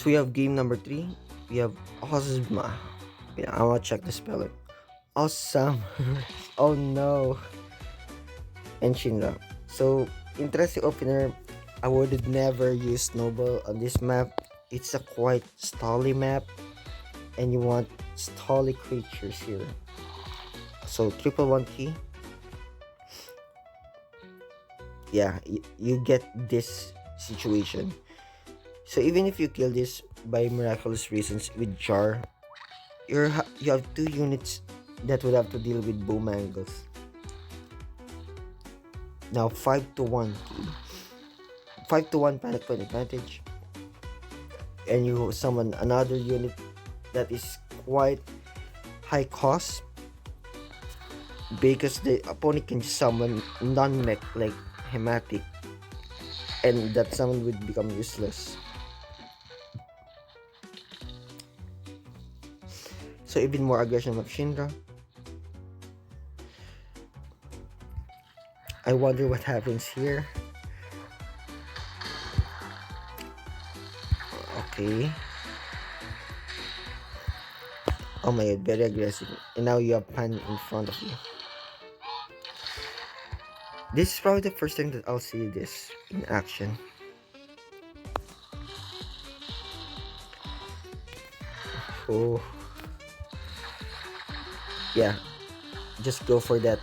So we have game number 3. We have Ozma. Yeah, I want to check the spelling. Awesome. Oh no. And Shinra. So interesting opener. I would never use Snowball on this map. It's a quite stally map, and you want stally creatures here. So triple one key. Yeah, you get this situation. So even if you kill this by miraculous reasons with Jar, you have two units that would have to deal with boom angles. Now 5 to 1 key. 5 to 1 panic point advantage. And you summon another unit that is quite high cost because the opponent can summon non-mech like Hematic, and that summon would become useless. So even more aggression of Shinra. I wonder what happens here. Okay. Oh my god, very aggressive. And now you have Pan in front of you. This is probably the first time that I'll see this in action. Oh. Yeah, just go for that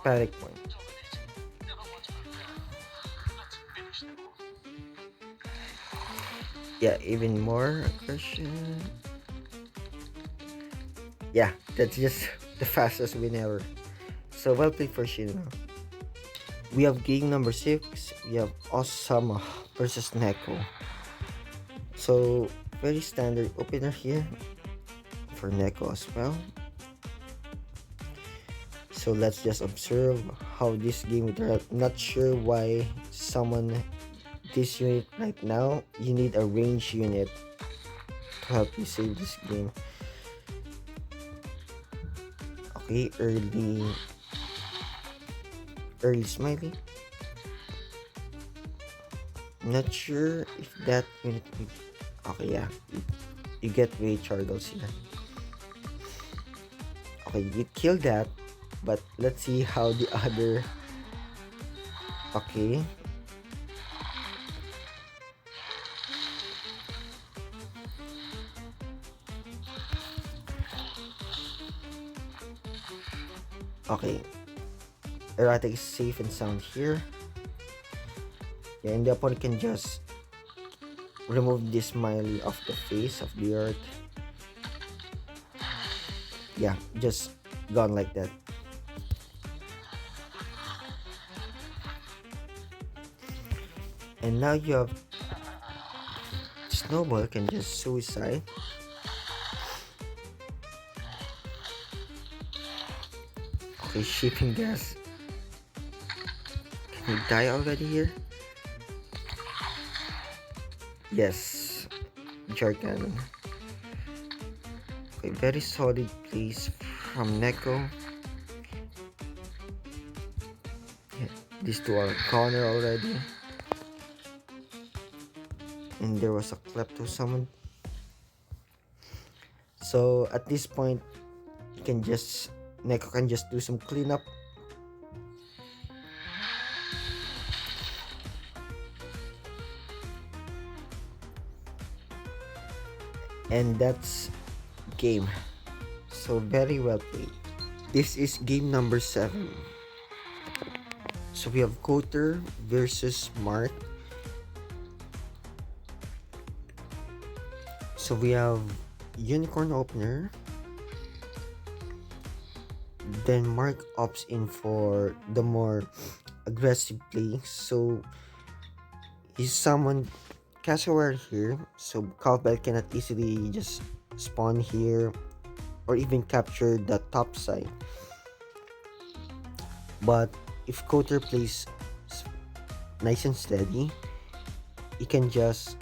panic point. Yeah, even more aggression. Yeah, that's just the fastest win ever. So well played for Shinra. We have game number 6. We have Osama versus Neko. So very standard opener here for Neko as well. So let's just observe how this game would turn out. Not sure why someone this unit right now. You need a range unit to help you save this game. Okay, early smiley. Not sure if that unit. Okay, yeah, you get way chargals here. Okay, you kill that, but let's see how the other. Okay. Okay. Erratic is safe and sound here. Yeah, and the opponent can just remove this smiley off the face of the earth. Yeah, just gone like that. And now you have Snowball can just suicide. Okay, shipping gas. Can he die already here? Yes, jar cannon. Okay, very solid place from Neko. Yeah, these two are corner already. And there was a klepto summon. So at this point, you can just Neko can just do some cleanup. And that's game. So very well played. This is game number 7. So we have Coulter versus Mark. So we have Unicorn opener. Then Mark opts in for the more aggressive play. So he summoned Cassowary here. So Cowbell cannot easily just spawn here or even capture the top side. But if Coulter plays nice and steady, he can just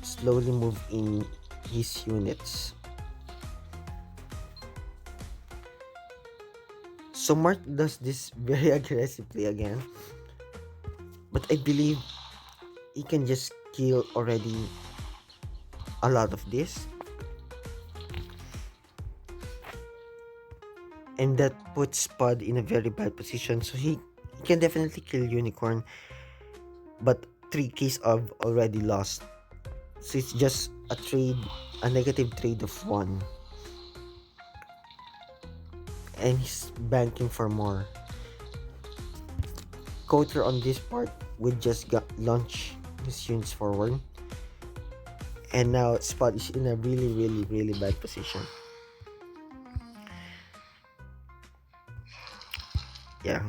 slowly move in his units. So Mark does this very aggressively again, but I believe he can just kill already a lot of this, and that puts Spud in a very bad position. So he can definitely kill Unicorn, but 3 keys of already lost. So it's just a negative trade of 1. And he's banking for more. Coulter on this part would just launch his units forward. And now Spot is in a really bad position. Yeah,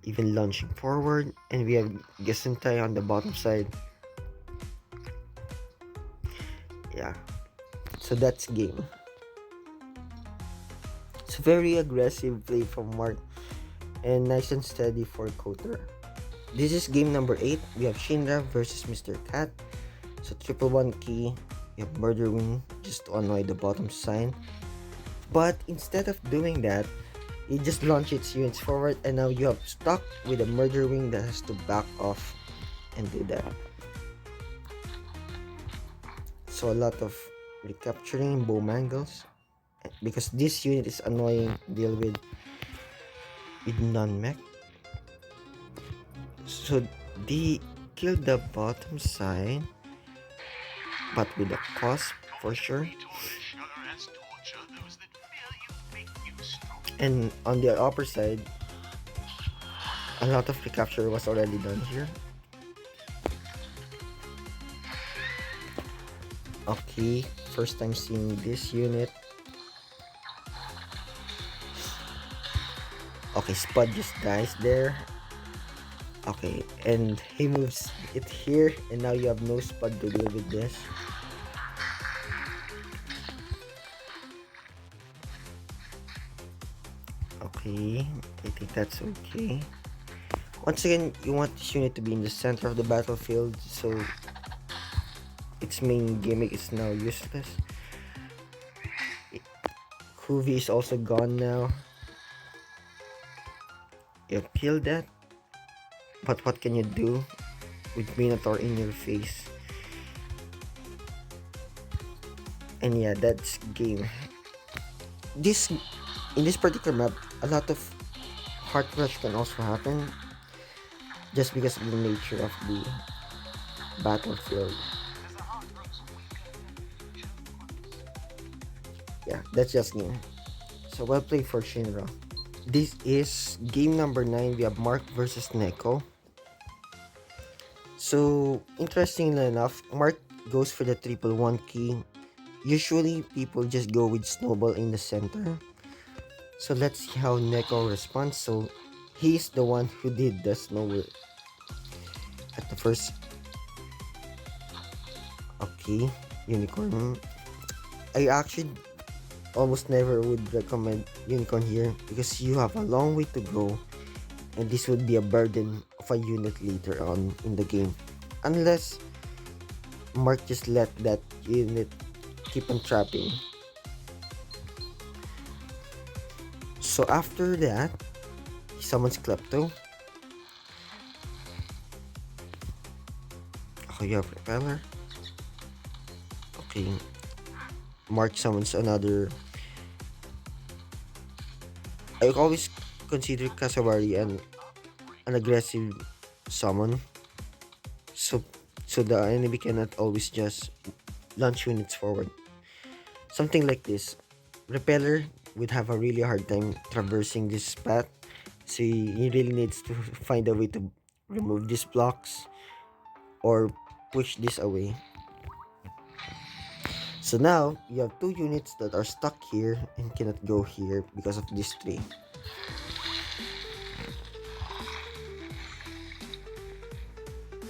even launching forward. And we have Gessentai on the bottom side. Yeah, so that's game. It's very aggressive play from Mark and nice and steady for Coulter. This is game number 8. We have Shinra versus Mr. Cat. So 111 key. You have Murder Wing just to annoy the bottom sign. But instead of doing that, you just launch its units forward, and now you have stuck with a Murder Wing that has to back off and do that. So a lot of recapturing bomb angles because this unit is annoying to deal with non-mech. So they killed the bottom side, but with a cost for sure. And on the upper side, a lot of recapture was already done here. Okay, first time seeing this unit. Okay, Spud just dies there. Okay, and he moves it here, and now you have no Spud to deal with this. Okay, I think that's okay. Once again, you want this unit to be in the center of the battlefield, so its main gimmick is now useless. Kuvi is also gone now. You killed that, but what can you do with Minotaur in your face? And yeah, that's game. In this particular map, a lot of heart rush can also happen just because of the nature of the battlefield. Yeah, that's just game. So well played for Shinra. This is game number 9. We have Mark versus Neko. So interestingly enough, Mark goes for the 111 key. Usually people just go with Snowball in the center. So let's see how Neko responds. So he's the one who did the Snowball at the first. Okay, Unicorn. I actually almost never would recommend Unicorn here because you have a long way to go, and this would be a burden of a unit later on in the game, unless Mark just let that unit keep on trapping. So after that, he summons Klepto. Oh, you have Repeller. Okay, Mark summons another. I always consider Kasawari an aggressive summon. So the enemy cannot always just launch units forward. Something like this. Repeller would have a really hard time traversing this path. So he really needs to find a way to remove these blocks or push this away. So now you have 2 units that are stuck here and cannot go here because of this tree.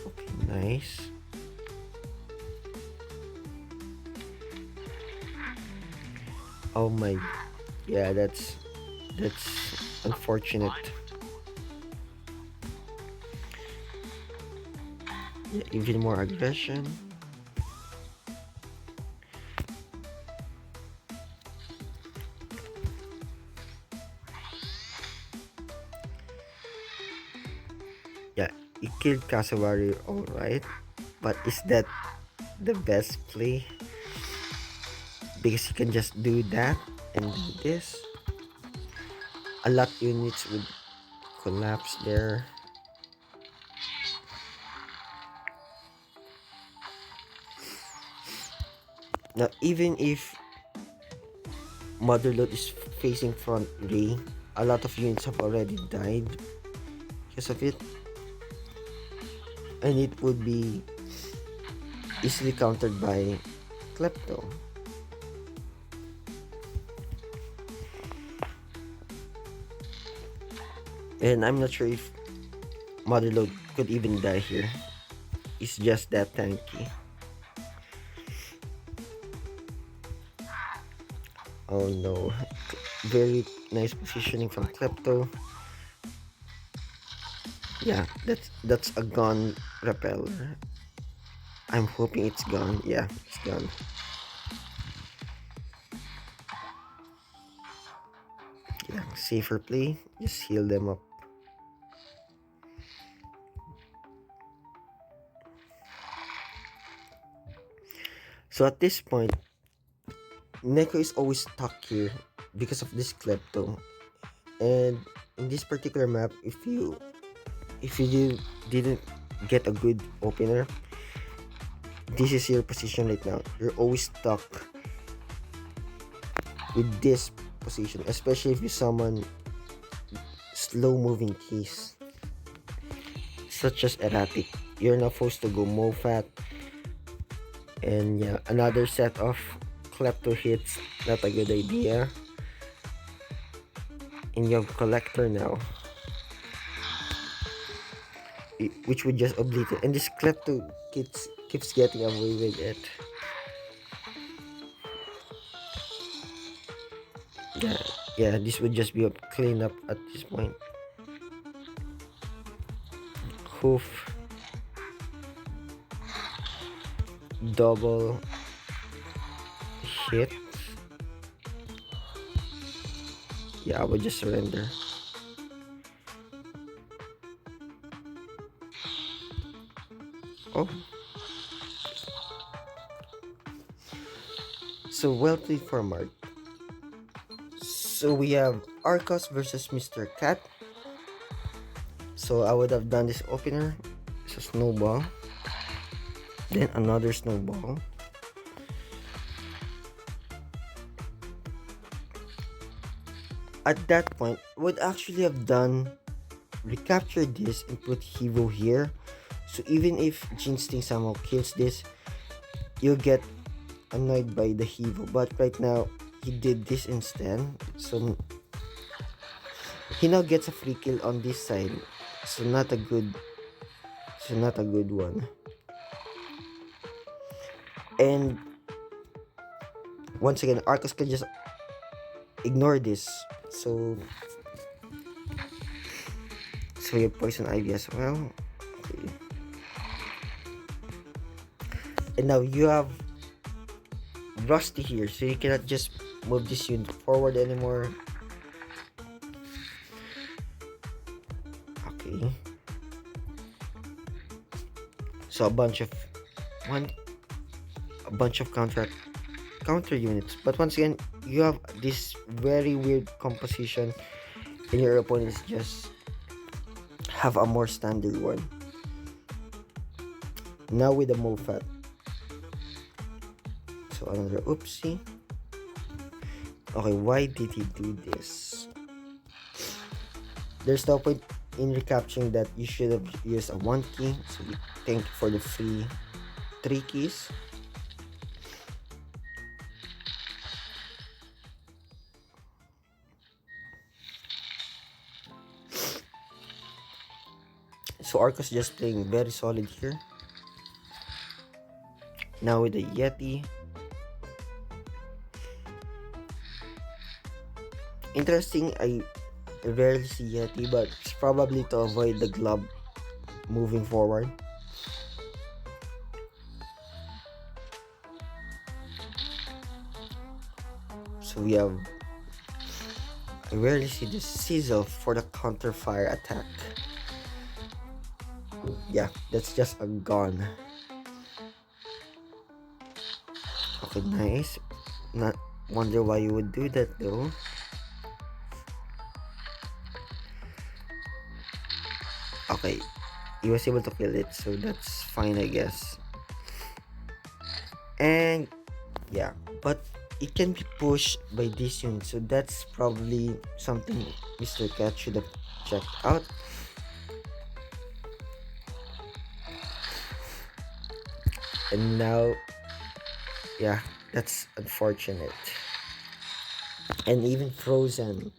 Okay, nice. Oh my, yeah, that's unfortunate. Yeah, even more aggression. Yeah, you killed Kasawari, alright, but is that the best play? because you can just do that and do this. A lot units would collapse there. Now, even if Motherlode is facing front Ray, a lot of units have already died because of it, and it would be easily countered by Klepto. And I'm not sure if Motherlode could even die here. It's just that tanky. Oh no. Very nice positioning from Klepto. Yeah, that's a gun repeller. I'm hoping it's gone. Yeah, it's gone. Yeah, safer play. Just heal them up. So at this point, Neko is always stuck here because of this Klepto. And in this particular map, if you didn't get a good opener, this is your position right now. You're always stuck with this position, especially if you summon slow moving keys such as erratic. You're not forced to go Mofat, and yeah, another set of Klepto hits, not a good idea. And you have Collector now, which would just obliterate, and this Klepto keeps getting away with it. Yeah, this would just be a cleanup at this point. Hoof, double hit. Yeah, I would just surrender. Oh, so well played for Mark. So we have Arcos versus Mr. Cat. So I would have done this opener. It's a snowball. Then another snowball. At that point, would actually have done recapture this and put Hero here. So even if Jinsting somehow kills this, you'll get annoyed by the Hero. But right now, he did this instead. So he now gets a free kill on this side. So not a good one. And once again, Arcos can just ignore this. So we have Poison Ivy as well. Okay. And now you have Rusty here, so you cannot just move this unit forward anymore. Okay. So a bunch of counter units, but once again you have this very weird composition, and your opponents just have a more standard one. Now with the Mofat. So another oopsie. Okay, why did he do this? There's no point in recapturing that. You should have used a 1 key. So thank you for the free 3 keys. So Arcos just playing very solid here. Now with the Yeti. Interesting, I rarely see Yeti, but it's probably to avoid the glove moving forward. So we have, I rarely see this Sizzle for the counter fire attack. Yeah, that's just a gun. Okay, nice. Not wonder why you would do that though. Okay, he was able to kill it, so that's fine, I guess. And yeah, but it can be pushed by this unit, so that's probably something Mr. Cat should have checked out. And now, yeah, that's unfortunate. And even frozen.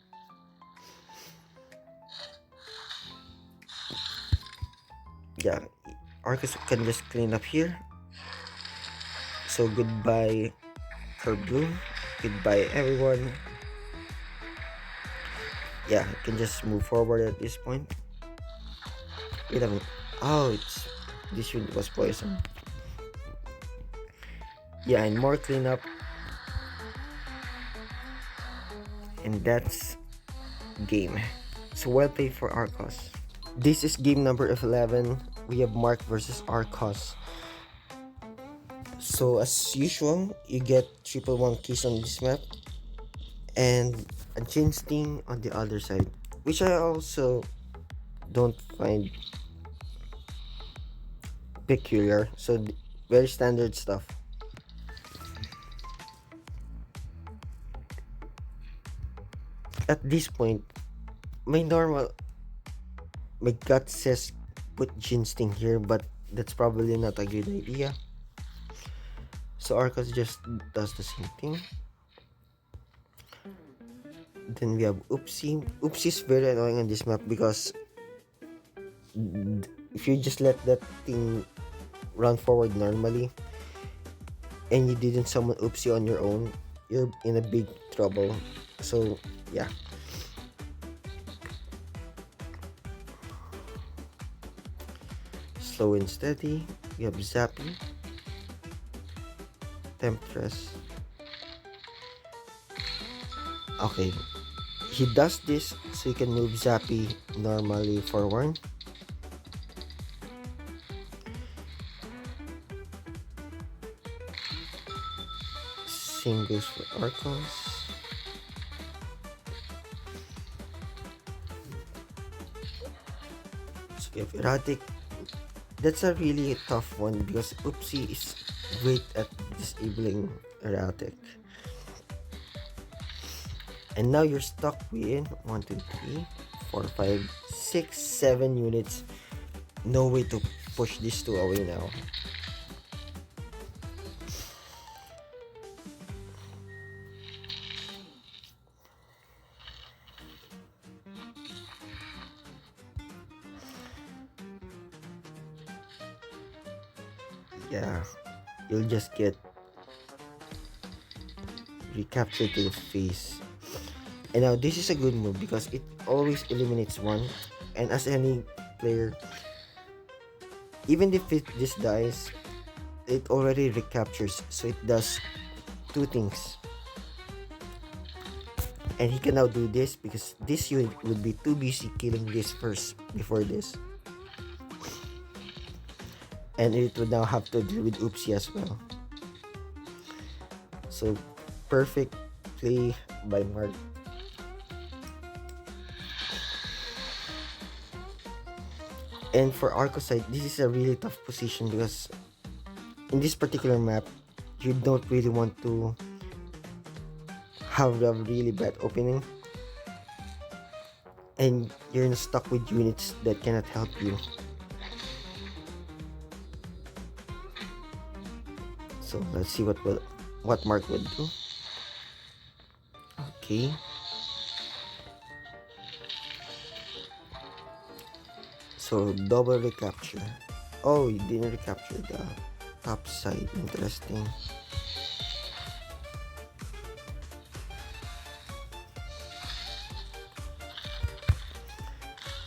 Yeah, Arcus can just clean up here. So goodbye, Curb Bloom. Goodbye, everyone. Yeah, you can just move forward at this point. Wait a minute. Oh, it's this unit was poison. Yeah, and more cleanup. And that's game. So well played for Arcos. This is game number 11. We have Mark versus Arcos. So as usual, you get triple one keys on this map and a Jinsting on the other side, which I also don't find peculiar. So very standard stuff. At this point, my normal my gut says put Jinsting here, but that's probably not a good idea. So Arcos just does the same thing. Then we have Oopsie. Oopsie is very annoying on this map because if you just let that thing run forward normally and you didn't summon Oopsie on your own, you're in a big trouble. So yeah. Slow and steady. We have Zappy, Temptress. Okay, he does this so you can move Zappy normally forward. Same goes for Arcos. So we have Erratic. That's a really tough one because Oopsie is great at disabling Erratic. And now you're stuck with 1, 2, 3, 4, 5, 6, 7 units. No way to push these two away now. Yeah, you'll just get recaptured to the face. And now this is a good move because it always eliminates one. And as any player, even if it just dies, it already recaptures. So it does two things. And he can now do this because this unit would be too busy killing this first before this. And it would now have to deal with Oopsie as well. So perfect play by Mark. And for Arcosite, this is a really tough position because in this particular map, you don't really want to have a really bad opening. And you're stuck with units that cannot help you. So let's see what Mark would do. Okay. So double recapture. Oh, you didn't recapture the top side. Interesting.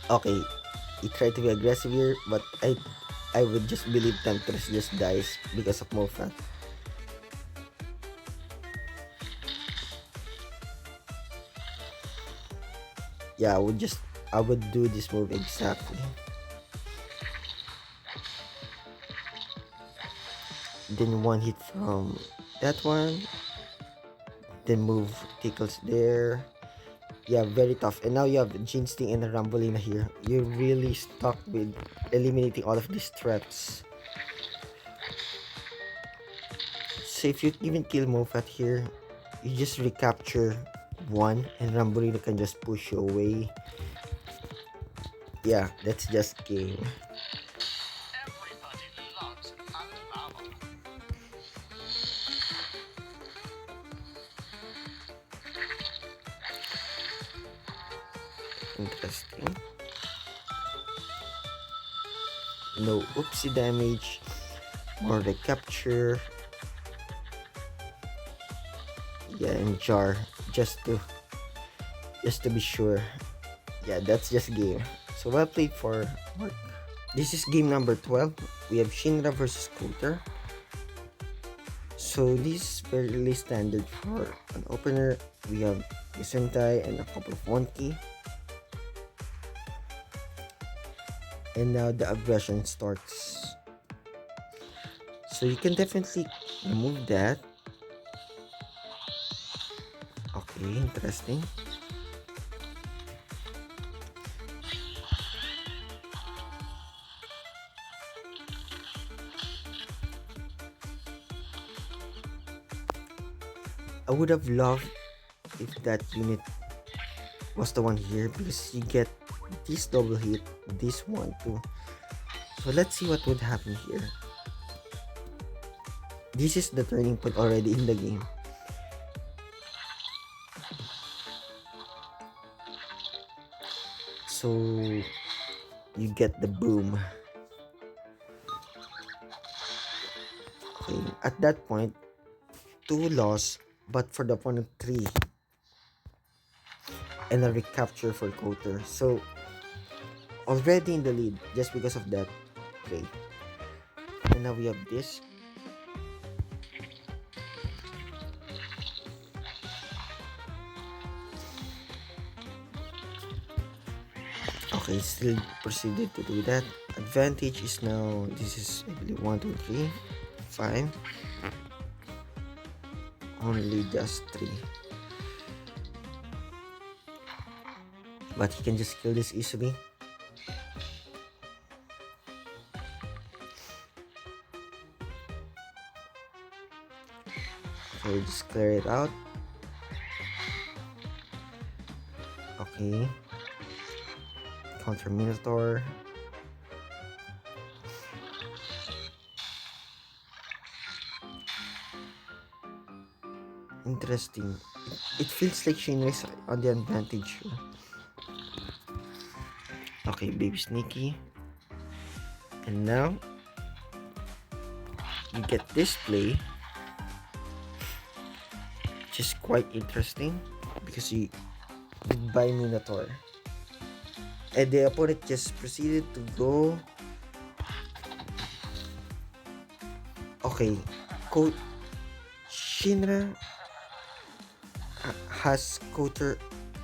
Okay, he tried to be aggressive here, but I would just believe Temptress just dies because of Mofat. Yeah, I would do this move exactly. Then one hit from that one. Then move Tickles there. Yeah, very tough. And now you have Ginsting and Rambolina here. You're really stuck with eliminating all of these threats. So if you even kill Mofat here, you just recapture one and Rambolina can just push you away. Yeah, that's just game. Interesting. No oopsie damage. More recapture. Yeah, and jar. Just to be sure. Yeah, that's just game. So well played for Mark. This is game number 12. We have Shinra versus Coulter. So this is fairly standard for an opener. We have Yusentai and a couple of Wonki. And now the aggression starts. So you can definitely remove that. Okay, interesting. I would have loved if that unit was the one here because you get this double hit, this one too. So let's see what would happen here. This is the turning point already in the game. So you get the boom. Okay, at that point, 2 loss, but for the opponent 3. And a recapture for Coulter. So already in the lead just because of that play. And now we have this. Okay, still proceeded to do that. Advantage is now, this is I believe 1, 2, 3, 5. Only just 3. But he can just kill this easily. Okay, just clear it out. Okay. Counter Minotaur. Interesting. It feels like Shinra is on the advantage here. Okay, Baby Sneaky. And now you get this play, which is quite interesting because you buy Minotaur. And the opponent just proceeded to go. Okay, Shinra has Coulter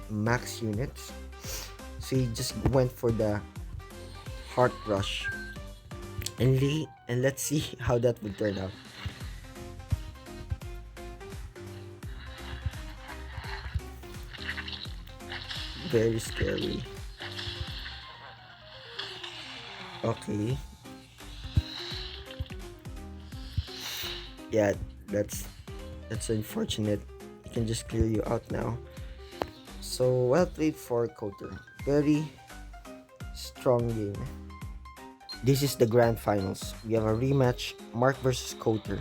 max units, so he just went for the Heart Rush. And let's see how that would turn out. Very scary. Okay. Yeah, that's unfortunate. He can just clear you out now. So well played for Coulter. Very strong game. This is the grand finals. We have a rematch, Mark versus Coulter.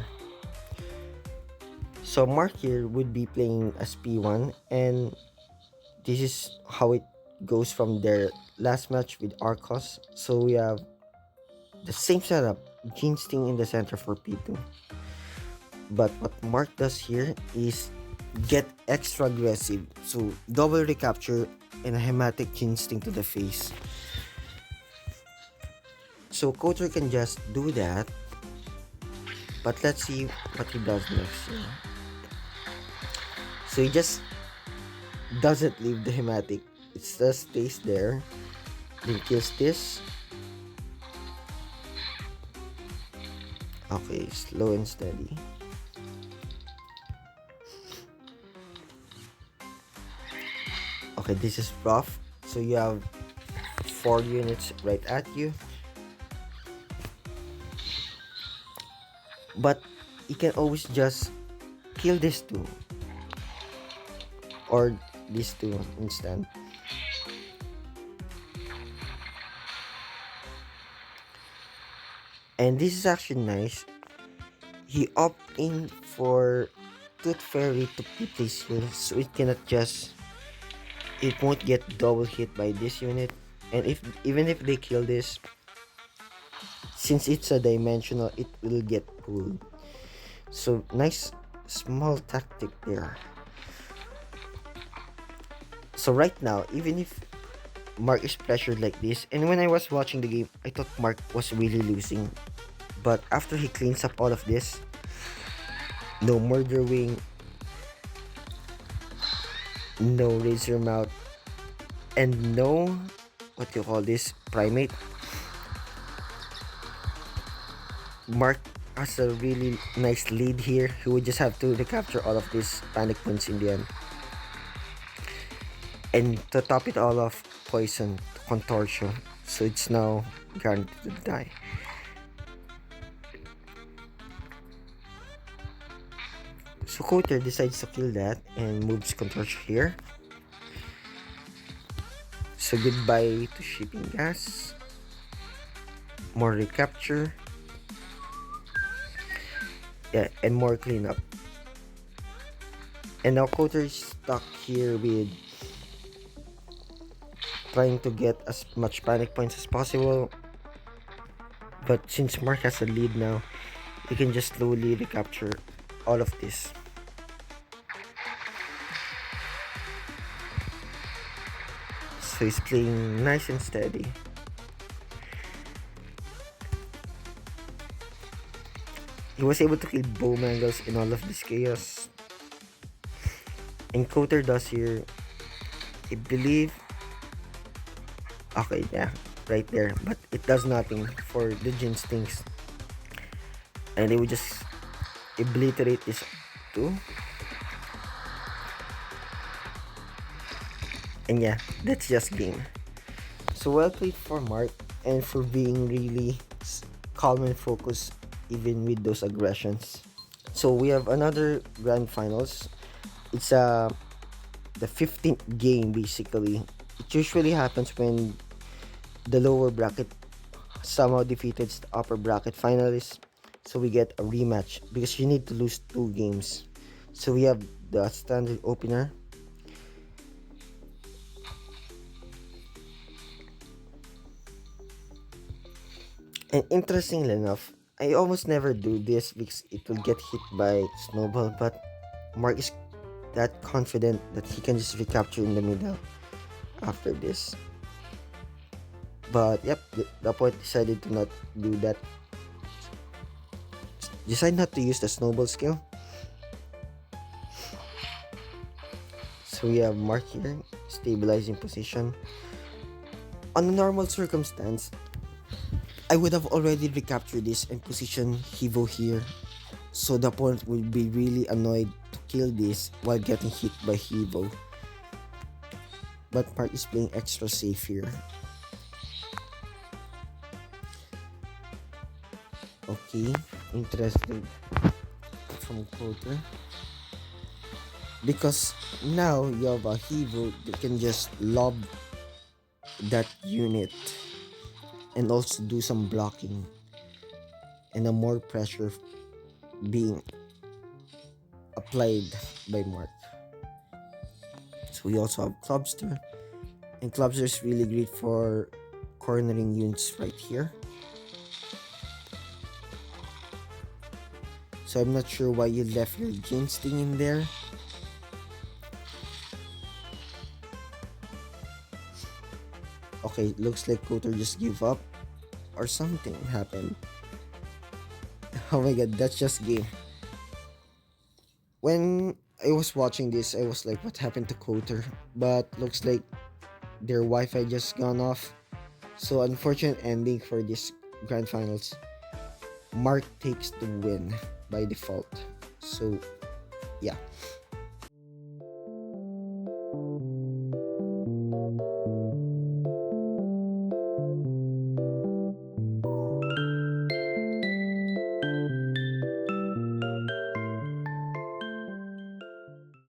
So Mark here would be playing as P1, and this is how it goes from their last match with Arcos. So we have the same setup, Ginsting in the center for P2. But what Mark does here is get extra aggressive. So double recapture and a hematic Ginsting to the face. So Coulter can just do that. But let's see what he does next. So he just doesn't leave the hematic. It just stays there. Then kills this. Okay, slow and steady. Okay, this is rough. So you have 4 units right at you, but you can always just kill these two or these two instead. And this is actually nice. He opted in for Tooth Fairy to keep this heal, so it won't get double hit by this unit. And if even if they kill this, since it's a dimensional, it will get pulled. So nice small tactic there. So right now, even if Mark is pressured like this, and when I was watching the game, I thought Mark was really losing. But after he cleans up all of this, no murder wing, no razor mouth, and no, what do you call this, primate, Mark has a really nice lead here. He would just have to recapture all of these panic points in the end. And to top it all off, poison contortion. So it's now guaranteed to die. So Coulter decides to kill that and moves contortion here. So goodbye to shipping gas. More recapture. Yeah, and more cleanup. And now Coulter is stuck here with trying to get as much panic points as possible. But since Mark has a lead now, he can just slowly recapture all of this. So he's playing nice and steady. He was able to kill Bowmangles in all of this chaos. And Coulter does here, I believe, okay, yeah, right there, but it does nothing for the Jin Stings. And they would just obliterate this too. And yeah, that's just game. So well played for Mark and for being really calm and focused even with those aggressions. So we have another grand finals. It's the 15th game basically. It usually happens when the lower bracket somehow defeated the upper bracket finalists. So we get a rematch because you need to lose 2 games. So we have the standard opener. And interestingly enough, I almost never do this because it will get hit by snowball, but Mark is that confident that he can just recapture in the middle after this. But yep, the point decided to not do that. Decide not to use the snowball skill. So we have Mark here, stabilizing position. On a normal circumstance, I would have already recaptured this and positioned Hivo here. So the opponent will be really annoyed to kill this while getting hit by Hivo. But Mark is playing extra safe here. Okay, interesting from Coulter. Because now you have a Hivo that can just lob that unit and also do some blocking and a more pressure being applied by Mark. So we also have Clubster, and Clubster is really great for cornering units right here. So I'm not sure why you left your Jin Sting in there. Okay, looks like Coulter just gave up or something happened. Oh my god, that's just game. When I was watching this, I was like, what happened to Coulter? But looks like their Wi-Fi just gone off. So unfortunate ending for this grand finals. Mark takes the win by default. So yeah.